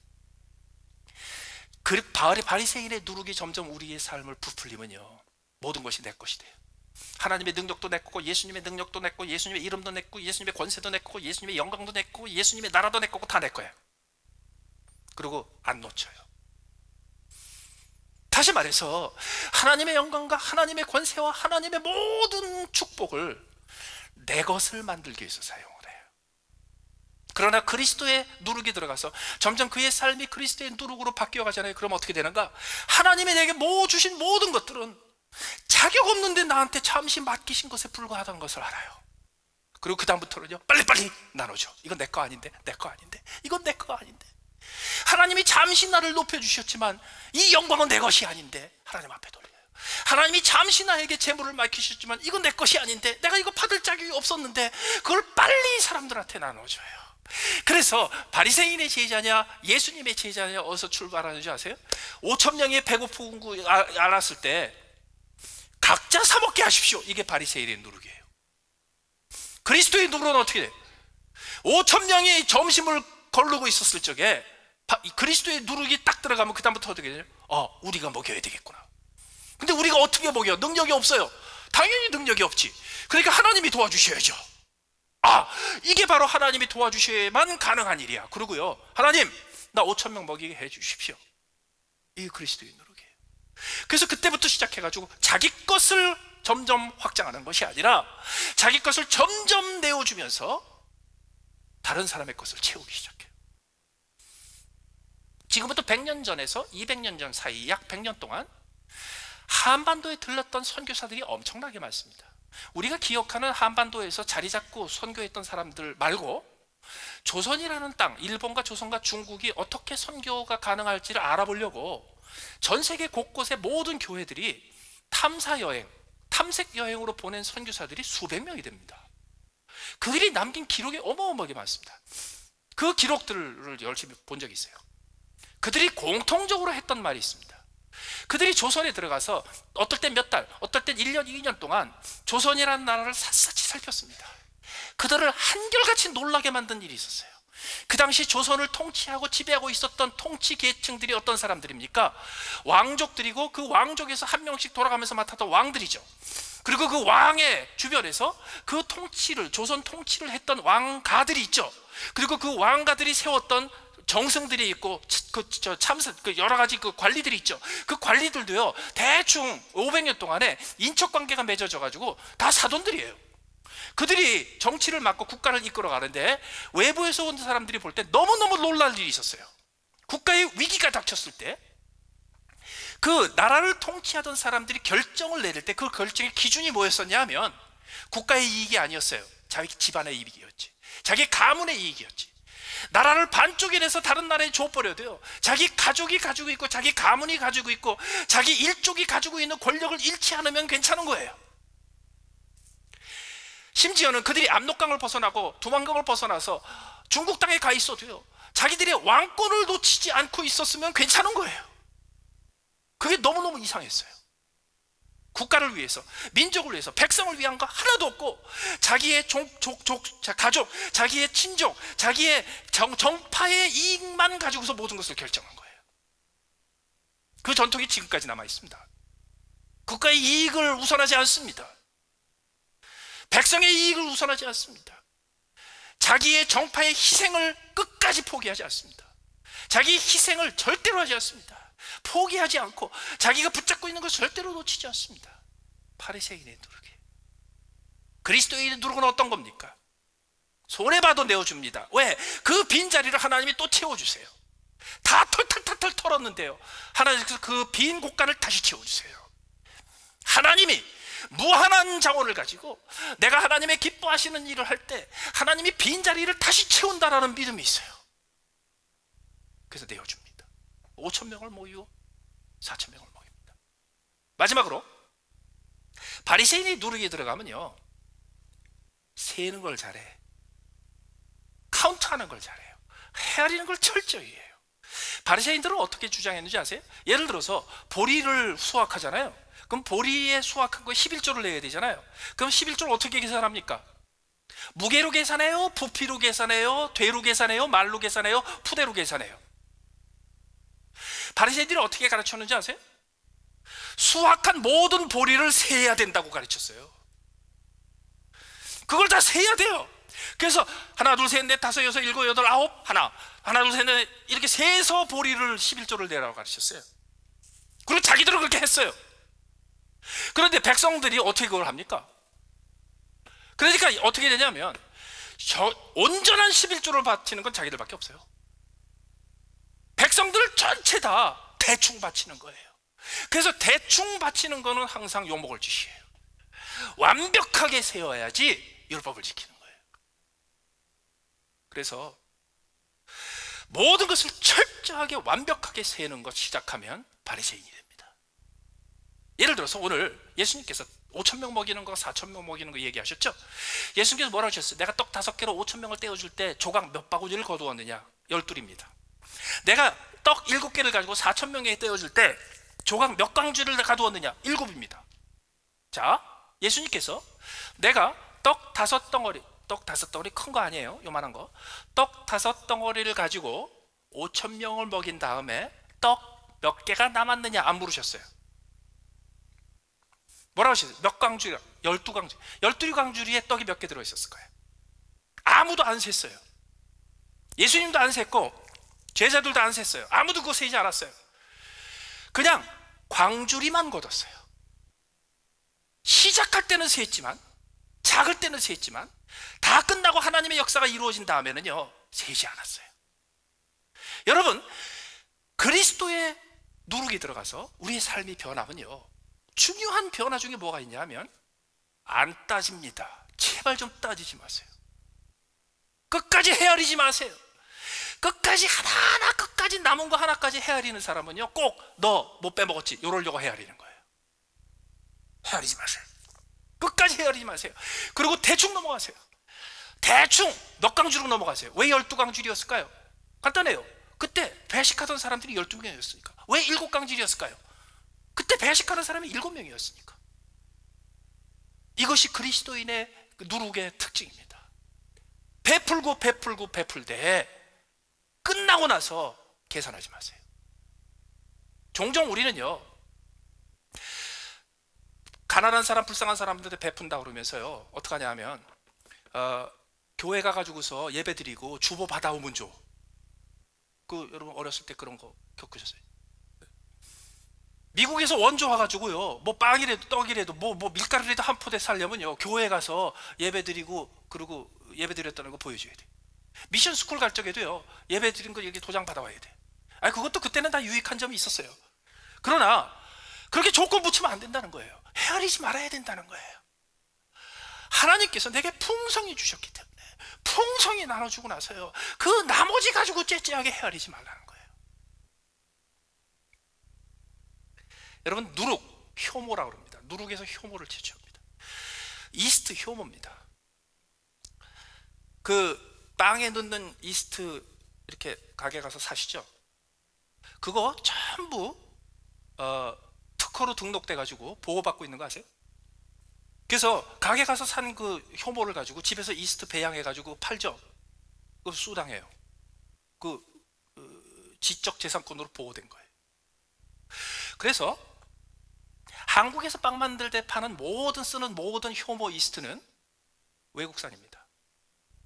바리새인의 누룩이 점점 우리의 삶을 부풀리면요, 모든 것이 내 것이 돼요. 하나님의 능력도 내 거고, 예수님의 능력도 내 거고, 예수님의 이름도 내 거고, 예수님의 권세도 내 거고, 예수님의 영광도 내 거고, 예수님의 나라도 내 거고, 다 내 거예요. 그리고 안 놓쳐요. 다시 말해서 하나님의 영광과 하나님의 권세와 하나님의 모든 축복을 내 것을 만들기 위해서 사용을 해요. 그러나 그리스도의 누룩이 들어가서 점점 그의 삶이 그리스도의 누룩으로 바뀌어 가잖아요. 그럼 어떻게 되는가? 하나님이 내게 주신 모든 것들은 자격 없는데 나한테 잠시 맡기신 것에 불과하다는 것을 알아요. 그리고 그 다음부터는요, 빨리빨리 나눠줘. 이건 내 거 아닌데, 내 거 아닌데, 이건 내 거 아닌데. 하나님이 잠시 나를 높여주셨지만 이 영광은 내 것이 아닌데 하나님 앞에 돌려요. 하나님이 잠시 나에게 재물을 맡기셨지만 이건 내 것이 아닌데, 내가 이거 받을 자격이 없었는데 그걸 빨리 사람들한테 나눠줘요. 그래서 바리새인의 제자냐 예수님의 제자냐 어디서 출발하는지 아세요? 5,000명이 배고픈 거 알았을 때 각자 사 먹게 하십시오, 이게 바리새인의 누룩이에요. 그리스도의 누룩은 어떻게 돼? 5,000명이 점심을 거르고 있었을 적에 그리스도의 누룩이 딱 들어가면 그 다음부터 어떻게 되냐? 우리가 먹여야 되겠구나. 근데 우리가 어떻게 먹여? 능력이 없어요. 당연히 능력이 없지. 그러니까 하나님이 도와주셔야죠. 이게 바로 하나님이 도와주셔야만 가능한 일이야. 그리고요, 하나님, 나 5,000명 먹이게 해주십시오. 이게 그리스도의 누룩이에요. 그래서 그때부터 시작해가지고 자기 것을 점점 확장하는 것이 아니라 자기 것을 점점 내어주면서 다른 사람의 것을 채우기 시작해요. 지금부터 100년 전에서 200년 전 사이 약 100년 동안 한반도에 들렀던 선교사들이 엄청나게 많습니다. 우리가 기억하는 한반도에서 자리 잡고 선교했던 사람들 말고 조선이라는 땅, 일본과 조선과 중국이 어떻게 선교가 가능할지를 알아보려고 전 세계 곳곳의 모든 교회들이 탐사 여행, 탐색 여행으로 보낸 선교사들이 수백 명이 됩니다. 그들이 남긴 기록이 어마어마하게 많습니다. 그 기록들을 열심히 본 적이 있어요. 그들이 공통적으로 했던 말이 있습니다. 그들이 조선에 들어가서 어떨 땐 몇 달, 어떨 땐 1년, 2년 동안 조선이라는 나라를 샅샅이 살폈습니다. 그들을 한결같이 놀라게 만든 일이 있었어요. 그 당시 조선을 통치하고 지배하고 있었던 통치 계층들이 어떤 사람들입니까? 왕족들이고 그 왕족에서 한 명씩 돌아가면서 맡았던 왕들이죠. 그리고 그 왕의 주변에서 그 통치를, 조선 통치를 했던 왕가들이 있죠. 그리고 그 왕가들이 세웠던 정승들이 있고 그 여러 가지 그 관리들이 있죠. 그 관리들도요, 대충 500년 동안에 인척 관계가 맺어져 가지고 다 사돈들이에요. 그들이 정치를 맡고 국가를 이끌어 가는데 외부에서 온 사람들이 볼 때 너무너무 놀랄 일이 있었어요. 국가의 위기가 닥쳤을 때 그 나라를 통치하던 사람들이 결정을 내릴 때 그 결정의 기준이 뭐였었냐 하면 국가의 이익이 아니었어요. 자기 집안의 이익이었지. 자기 가문의 이익이었지. 나라를 반쪽에 내서 다른 나라에 줘버려도요, 자기 가족이 가지고 있고 자기 가문이 가지고 있고 자기 일족이 가지고 있는 권력을 잃지 않으면 괜찮은 거예요. 심지어는 그들이 압록강을 벗어나고 두만강을 벗어나서 중국 땅에 가 있어도요, 자기들의 왕권을 놓치지 않고 있었으면 괜찮은 거예요. 그게 너무너무 이상했어요. 국가를 위해서, 민족을 위해서, 백성을 위한 거 하나도 없고 자기의 가족, 자기의 친족, 자기의 정파의 이익만 가지고서 모든 것을 결정한 거예요. 그 전통이 지금까지 남아 있습니다. 국가의 이익을 우선하지 않습니다. 백성의 이익을 우선하지 않습니다. 자기의 정파의 희생을 끝까지 포기하지 않습니다. 자기 희생을 절대로 하지 않습니다. 포기하지 않고 자기가 붙잡고 있는 것을 절대로 놓치지 않습니다. 바리새인의 누룩이에요. 그리스도인의 누룩은 어떤 겁니까? 손해봐도 내어줍니다. 왜? 그 빈자리를 하나님이 또 채워주세요. 다 털털털털 털었는데요, 하나님께서 그 빈 곳간을 다시 채워주세요. 하나님이 무한한 자원을 가지고 내가 하나님의 기뻐하시는 일을 할 때 하나님이 빈자리를 다시 채운다라는 믿음이 있어요. 그래서 내어줍니다. 5,000명을 모이고 4,000명을 모입니다. 마지막으로 바리새인이 누룩에 들어가면요, 세는 걸 잘해, 카운트하는 걸 잘해요, 헤아리는 걸 철저히 해요. 바리새인들은 어떻게 주장했는지 아세요? 예를 들어서 보리를 수확하잖아요. 그럼 보리에 수확한 거에 11조를 내야 되잖아요. 그럼 11조를 어떻게 계산합니까? 무게로 계산해요? 부피로 계산해요? 되로 계산해요? 말로 계산해요? 푸대로 계산해요? 바리새인들이 어떻게 가르쳤는지 아세요? 수확한 모든 보리를 세야 된다고 가르쳤어요. 그걸 다 세야 돼요. 그래서 하나 둘 셋 넷 다섯 여섯 일곱 여덟 아홉 하나 둘 셋 넷 이렇게 세서 보리를 11조를 내라고 가르쳤어요. 그리고 자기들은 그렇게 했어요. 그런데 백성들이 어떻게 그걸 합니까? 그러니까 어떻게 되냐면 온전한 11조를 바치는 건 자기들밖에 없어요. 백성들 전체 다 대충 바치는 거예요. 그래서 대충 바치는 거는 항상 욕먹을 짓이에요. 완벽하게 세워야지 율법을 지키는 거예요. 그래서 모든 것을 철저하게 완벽하게 세는 것 시작하면 바리새인이 됩니다. 예를 들어서 오늘 예수님께서 5,000명 먹이는 거, 4,000명 먹이는 거 얘기하셨죠? 예수님께서 뭐라고 하셨어요? 내가 떡 5개로 5,000명을 떼어줄 때 조각 몇 바구니를 거두었느냐? 12입니다. 내가 떡 7개를 가지고 4,000명에 떼어줄 때 조각 몇 광주를 가두었느냐? 7입니다. 자, 예수님께서 내가 떡 5덩어리, 떡 5덩어리 큰 거 아니에요? 요만한 거. 떡 5덩어리를 가지고 5,000명을 먹인 다음에 떡 몇 개가 남았느냐? 안 물으셨어요. 뭐라고 하셨어요? 몇 광주야? 12광주. 12광주리에 떡이 몇 개 들어있었을 거예요? 아무도 안 셌어요. 예수님도 안 셌고 제자들도 안 셌어요. 아무도 그거 세지 않았어요. 그냥 광주리만 걷었어요. 시작할 때는 세했지만, 작을 때는 세했지만, 다 끝나고 하나님의 역사가 이루어진 다음에는요, 세지 않았어요. 여러분, 그리스도의 누룩이 들어가서 우리의 삶이 변하면요, 중요한 변화 중에 뭐가 있냐면, 안 따집니다. 제발 좀 따지지 마세요. 끝까지 헤아리지 마세요. 끝까지 하나하나 끝까지 남은 거 하나까지 헤아리는 사람은요, 꼭 너 못 빼먹었지 이러려고 헤아리는 거예요. 헤아리지 마세요. 끝까지 헤아리지 마세요. 그리고 대충 넘어가세요. 대충 몇 강주로 넘어가세요. 왜 12강줄이었을까요? 간단해요. 그때 배식하던 사람들이 12명이었으니까. 왜 7강줄이었을까요? 그때 배식하는 사람이 7명이었으니까. 이것이 그리스도인의 누룩의 특징입니다. 베풀고 베풀고 베풀되 끝나고 나서 계산하지 마세요. 종종 우리는요, 가난한 사람, 불쌍한 사람들한테 베푼다 그러면서요, 어떡하냐 하면 교회 가가지고서 예배 드리고 주보 받아오면 줘. 여러분 어렸을 때 그런 거 겪으셨어요? 미국에서 원조 와가지고요, 뭐 빵이라도 떡이라도 뭐 밀가루라도 한 포대 살려면요, 교회 가서 예배 드리고 그리고 예배 드렸다는 거 보여줘야 돼. 미션 스쿨 갈 적에도요, 예배 드린 거 이렇게 도장 받아와야 돼. 아니, 그것도 그때는 다 유익한 점이 있었어요. 그러나 그렇게 조건 붙이면 안 된다는 거예요. 헤아리지 말아야 된다는 거예요. 하나님께서 내게 풍성히 주셨기 때문에 풍성히 나눠주고 나서요, 그 나머지 가지고 째째하게 헤아리지 말라는 거예요. 여러분, 누룩, 효모라고 합니다. 누룩에서 효모를 채취합니다. 이스트 효모입니다. 빵에 넣는 이스트 이렇게 가게 가서 사시죠? 그거 전부 특허로 등록돼 가지고 보호받고 있는 거 아세요? 그래서 가게 가서 산 그 효모를 가지고 집에서 이스트 배양해 가지고 팔죠. 그거 수당해요. 지적 재산권으로 보호된 거예요. 그래서 한국에서 빵 만들 때 파는 쓰는 모든 효모 이스트는 외국산입니다.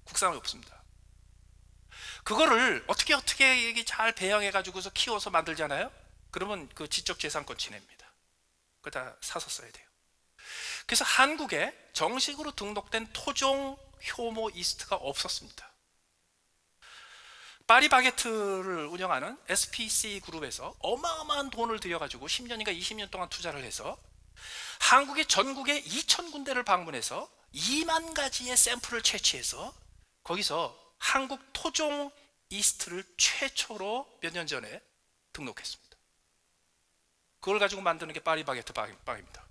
국산이 없습니다. 그거를 어떻게 잘 배양해 가지고서 키워서 만들잖아요. 그러면 그 지적 재산권 지냅니다. 그거 다 사서 써야 돼요. 그래서 한국에 정식으로 등록된 토종 효모 이스트가 없었습니다. 파리바게트를 운영하는 SPC 그룹에서 어마어마한 돈을 들여가지고 10년인가 20년 동안 투자를 해서 한국의 전국에 2,000군데를 방문해서 2만 가지의 샘플을 채취해서 거기서 한국 토종 이스트를 최초로 몇 년 전에 등록했습니다. 그걸 가지고 만드는 게 파리바게트 빵입니다.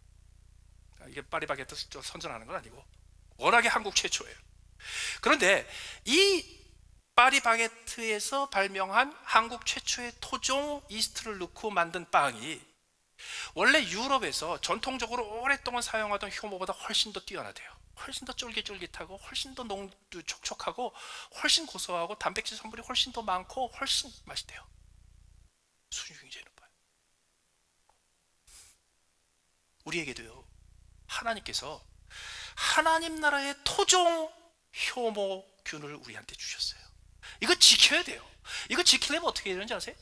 이게 파리바게트 선전하는 건 아니고 워낙에 한국 최초예요. 그런데 이 파리바게트에서 발명한 한국 최초의 토종 이스트를 넣고 만든 빵이 원래 유럽에서 전통적으로 오랫동안 사용하던 효모보다 훨씬 더 뛰어나대요. 훨씬 더 쫄깃쫄깃하고 훨씬 더 촉촉하고 훨씬 고소하고 단백질 성분이 훨씬 더 많고 훨씬 맛있대요. 수준이 굉장히 높아요. 우리에게도요, 하나님께서 하나님 나라의 토종 효모균을 우리한테 주셨어요. 이거 지켜야 돼요. 이거 지키려면 어떻게 되는지 아세요?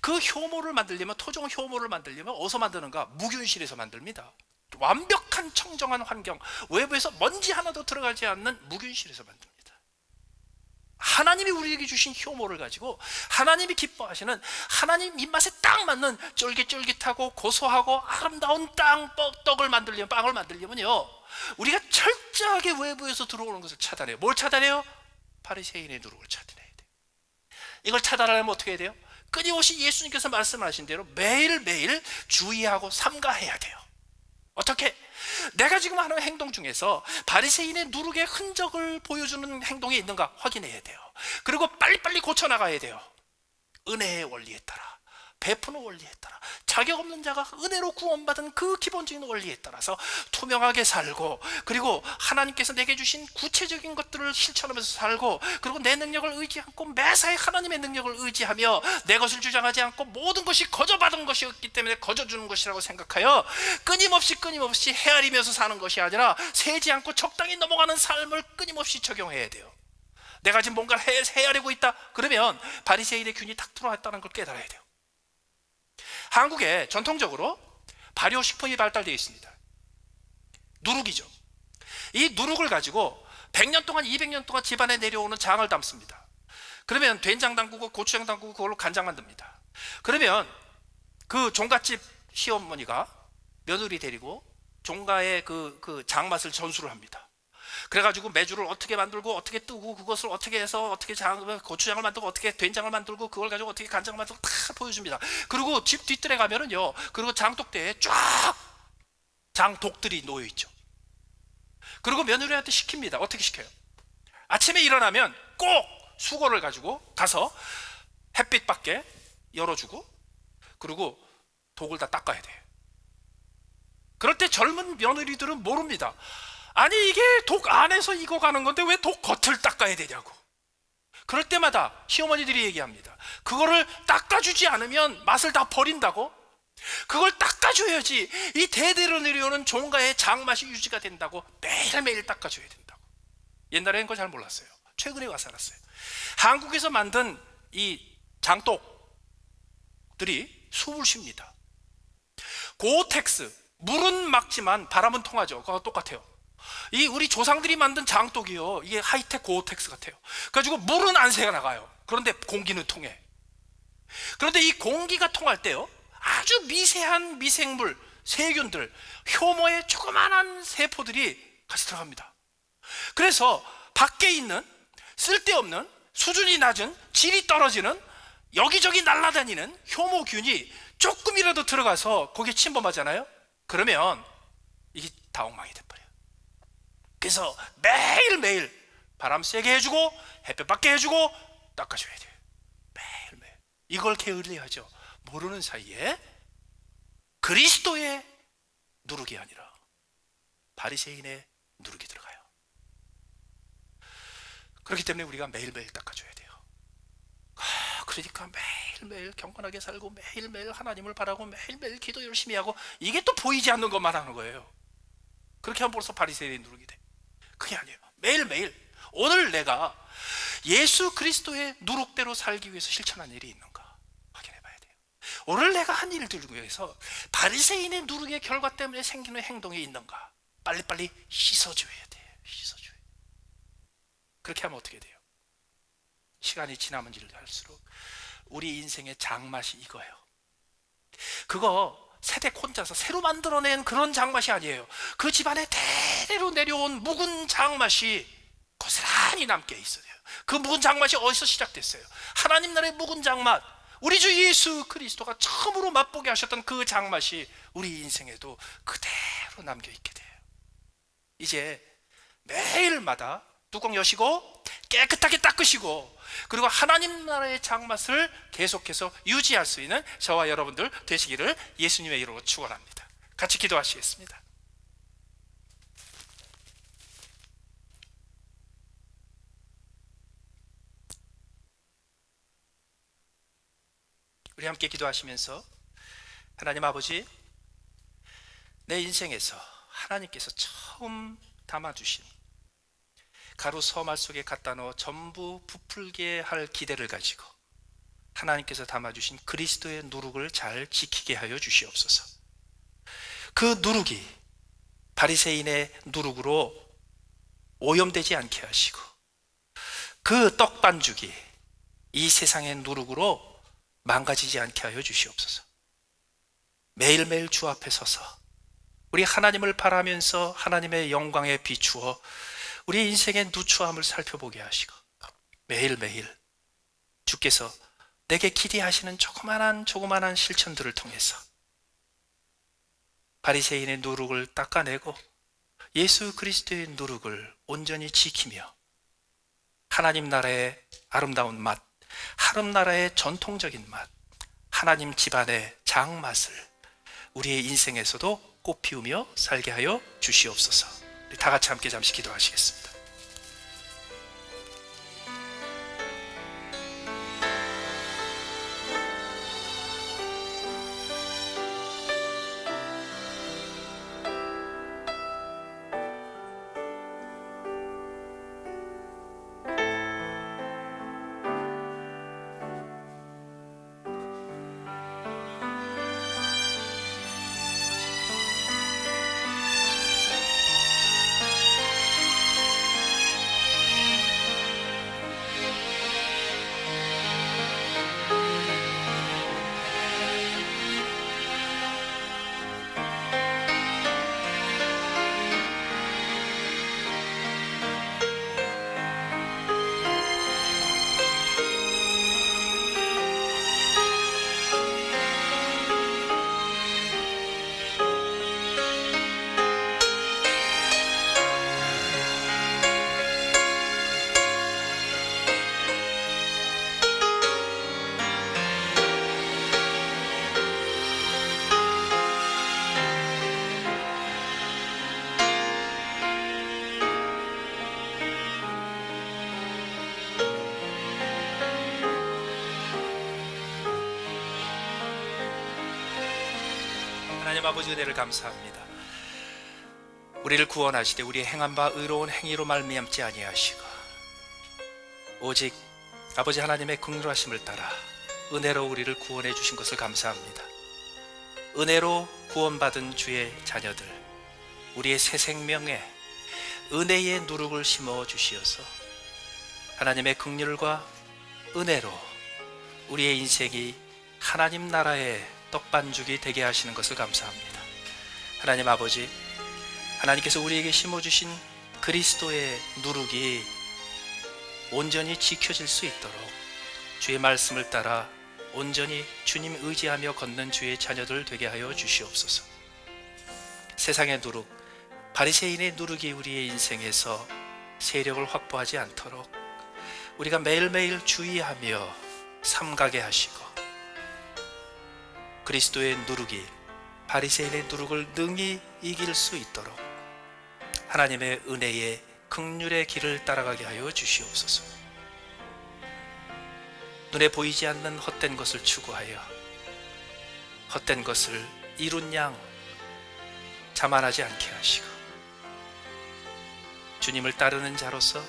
그 효모를 만들려면, 토종 효모를 만들려면 어디서 만드는가? 무균실에서 만듭니다. 완벽한 청정한 환경, 외부에서 먼지 하나도 들어가지 않는 무균실에서 만듭니다. 하나님이 우리에게 주신 효모를 가지고 하나님이 기뻐하시는, 하나님 입맛에 딱 맞는 쫄깃쫄깃하고 고소하고 아름다운 빵을 만들려면요, 우리가 철저하게 외부에서 들어오는 것을 차단해요. 뭘 차단해요? 바리새인의 누룩을 차단해야 돼요. 이걸 차단하려면 어떻게 해야 돼요? 끊임없이 예수님께서 말씀하신 대로 매일매일 주의하고 삼가해야 돼요. 어떻게? 내가 지금 하는 행동 중에서 바리새인의 누룩의 흔적을 보여주는 행동이 있는가 확인해야 돼요. 그리고 빨리빨리 고쳐나가야 돼요. 은혜의 원리에 따라, 베푸는 원리에 따라, 자격 없는 자가 은혜로 구원받은 그 기본적인 원리에 따라서 투명하게 살고, 그리고 하나님께서 내게 주신 구체적인 것들을 실천하면서 살고, 그리고 내 능력을 의지 않고 매사에 하나님의 능력을 의지하며 내 것을 주장하지 않고 모든 것이 거저받은 것이었기 때문에 거저주는 것이라고 생각하여 끊임없이 헤아리면서 사는 것이 아니라 세지 않고 적당히 넘어가는 삶을 끊임없이 적용해야 돼요. 내가 지금 뭔가를 헤아리고 있다 그러면 바리새인의 균이 탁 들어왔다는 걸 깨달아야 돼요. 한국에 전통적으로 발효식품이 발달되어 있습니다. 누룩이죠. 이 누룩을 가지고 100년 동안 200년 동안 집안에 내려오는 장을 담습니다. 그러면 된장 담그고 고추장 담그고 그걸로 간장 만듭니다. 그러면 그 종갓집 시어머니가 며느리 데리고 종가의 그 장맛을 전수를 합니다. 그래가지고 매주를 어떻게 만들고 어떻게 뜨고 그것을 어떻게 해서 어떻게 고추장을 만들고 어떻게 된장을 만들고 그걸 가지고 어떻게 간장을 만들고 다 보여줍니다. 그리고 집 뒤뜰에 가면은요, 그리고 장독대에 쫙 장독들이 놓여 있죠. 그리고 며느리한테 시킵니다. 어떻게 시켜요? 아침에 일어나면 꼭 수건을 가지고 가서 햇빛 밖에 열어주고, 그리고 독을 다 닦아야 돼요. 그럴 때 젊은 며느리들은 모릅니다. 아니, 이게 독 안에서 익어가는 건데 왜 독 겉을 닦아야 되냐고. 그럴 때마다 시어머니들이 얘기합니다. 그거를 닦아주지 않으면 맛을 다 버린다고. 그걸 닦아줘야지 이 대대로 내려오는 종가의 장맛이 유지가 된다고. 매일매일 닦아줘야 된다고. 옛날에는 그걸 잘 몰랐어요. 최근에 와서 알았어요. 한국에서 만든 이 장독들이 숨을 쉽니다. 고텍스, 물은 막지만 바람은 통하죠. 그거 똑같아요. 이 우리 조상들이 만든 장독이요, 이게 하이텍 고텍스 같아요. 그래가지고 물은 안 새어나가요. 그런데 공기는 통해. 그런데 이 공기가 통할 때요, 아주 미세한 미생물, 세균들, 효모의 조그마한 세포들이 같이 들어갑니다. 그래서 밖에 있는 쓸데없는 수준이 낮은 질이 떨어지는 여기저기 날아다니는 효모균이 조금이라도 들어가서 거기에 침범하잖아요. 그러면 이게 다 엉망이 돼버려요. 그래서 매일매일 바람 세게 해주고 햇볕 밖에 해주고 닦아줘야 돼요. 매일매일. 이걸 게을리하죠. 모르는 사이에 그리스도의 누룩이 아니라 바리새인의 누룩이 들어가요. 그렇기 때문에 우리가 매일매일 닦아줘야 돼요. 그러니까 매일매일 경건하게 살고 매일매일 하나님을 바라고 매일매일 기도 열심히 하고, 이게 또 보이지 않는 것만 하는 거예요. 그렇게 하면 벌써 바리새인의 누룩이 돼. 그게 아니에요. 매일매일 오늘 내가 예수 그리스도의 누룩대로 살기 위해서 실천한 일이 있는가 확인해 봐야 돼요. 오늘 내가 한 일들 위해서 바리새인의 누룩의 결과 때문에 생기는 행동이 있는가 빨리빨리 씻어줘야 돼요. 씻어줘야 돼요. 그렇게 하면 어떻게 돼요? 시간이 지나면 지날수록 우리 인생의 장맛이 익어요. 그거 세댁 혼자서 새로 만들어낸 그런 장맛이 아니에요. 그 집안에 대대로 내려온 묵은 장맛이 고스란히 남게 있어요. 그 묵은 장맛이 어디서 시작됐어요? 하나님 나라의 묵은 장맛, 우리 주 예수 그리스도가 처음으로 맛보게 하셨던 그 장맛이 우리 인생에도 그대로 남겨 있게 돼요. 이제 매일마다 뚜껑 여시고 깨끗하게 닦으시고, 그리고 하나님 나라의 장맛을 계속해서 유지할 수 있는 저와 여러분들 되시기를 예수님의 이름으로 축원합니다. 같이 기도하시겠습니다. 우리 함께 기도하시면서, 하나님 아버지, 내 인생에서 하나님께서 처음 담아주신 가루 서말 속에 갖다 넣어 전부 부풀게 할 기대를 가지고 하나님께서 담아주신 그리스도의 누룩을 잘 지키게 하여 주시옵소서. 그 누룩이 바리새인의 누룩으로 오염되지 않게 하시고, 그 떡반죽이 이 세상의 누룩으로 망가지지 않게 하여 주시옵소서. 매일매일 주 앞에 서서 우리 하나님을 바라면서 하나님의 영광에 비추어 우리 인생의 누추함을 살펴보게 하시고, 매일매일 주께서 내게 기대하시는 조그만한 실천들을 통해서 바리새인의 누룩을 닦아내고 예수 그리스도의 누룩을 온전히 지키며 하나님 나라의 아름다운 맛, 하나님 나라의 전통적인 맛, 하나님 집안의 장맛을 우리의 인생에서도 꽃 피우며 살게 하여 주시옵소서. 우리 다 같이 함께 잠시 기도하시겠습니다. 하나님 아버지 은혜를 감사합니다. 우리를 구원하시되 우리의 행한 바 의로운 행위로 말미암지 아니하시고 오직 아버지 하나님의 긍휼하심을 따라 은혜로 우리를 구원해 주신 것을 감사합니다. 은혜로 구원받은 주의 자녀들, 우리의 새 생명에 은혜의 누룩을 심어 주시어서 하나님의 긍휼과 은혜로 우리의 인생이 하나님 나라의 떡반죽이 되게 하시는 것을 감사합니다. 하나님 아버지, 하나님께서 우리에게 심어주신 그리스도의 누룩이 온전히 지켜질 수 있도록 주의 말씀을 따라 온전히 주님 의지하며 걷는 주의 자녀들 되게 하여 주시옵소서. 세상의 누룩, 바리새인의 누룩이 우리의 인생에서 세력을 확보하지 않도록 우리가 매일매일 주의하며 삼가게 하시고 그리스도의 누룩이 바리새인의 누룩을 능히 이길 수 있도록 하나님의 은혜의 긍휼의 길을 따라가게 하여 주시옵소서. 눈에 보이지 않는 헛된 것을 추구하여 헛된 것을 이룬 양 자만하지 않게 하시고 주님을 따르는 자로서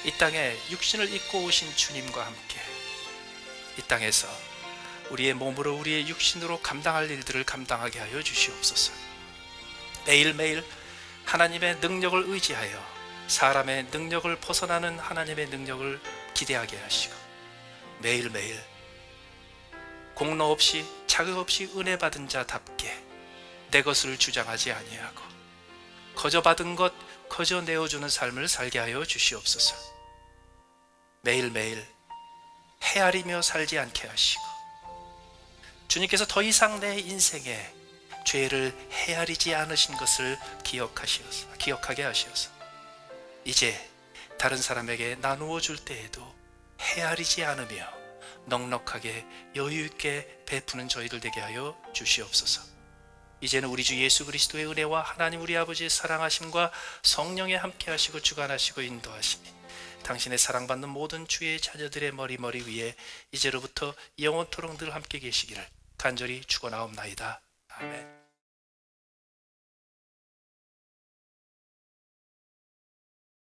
이 땅에 육신을 입고 오신 주님과 함께 이 땅에서 우리의 몸으로 우리의 육신으로 감당할 일들을 감당하게 하여 주시옵소서. 매일매일 하나님의 능력을 의지하여 사람의 능력을 벗어나는 하나님의 능력을 기대하게 하시고 매일매일 공로 없이 자격 없이 은혜 받은 자답게 내 것을 주장하지 아니하고 거저 받은 것 거저 내어주는 삶을 살게 하여 주시옵소서. 매일매일 헤아리며 살지 않게 하시고 주님께서 더 이상 내 인생에 죄를 헤아리지 않으신 것을 기억하게 하시어서 이제 다른 사람에게 나누어 줄 때에도 헤아리지 않으며 넉넉하게 여유 있게 베푸는 저희들 되게 하여 주시옵소서. 이제는 우리 주 예수 그리스도의 은혜와 하나님 우리 아버지의 사랑하심과 성령의 함께하시고 주관하시고 인도하심이 당신의 사랑받는 모든 주의 자녀들의 머리 위에 이제로부터 영원토록 늘 함께 계시기를 간절히 축원하옵나이다. 아멘.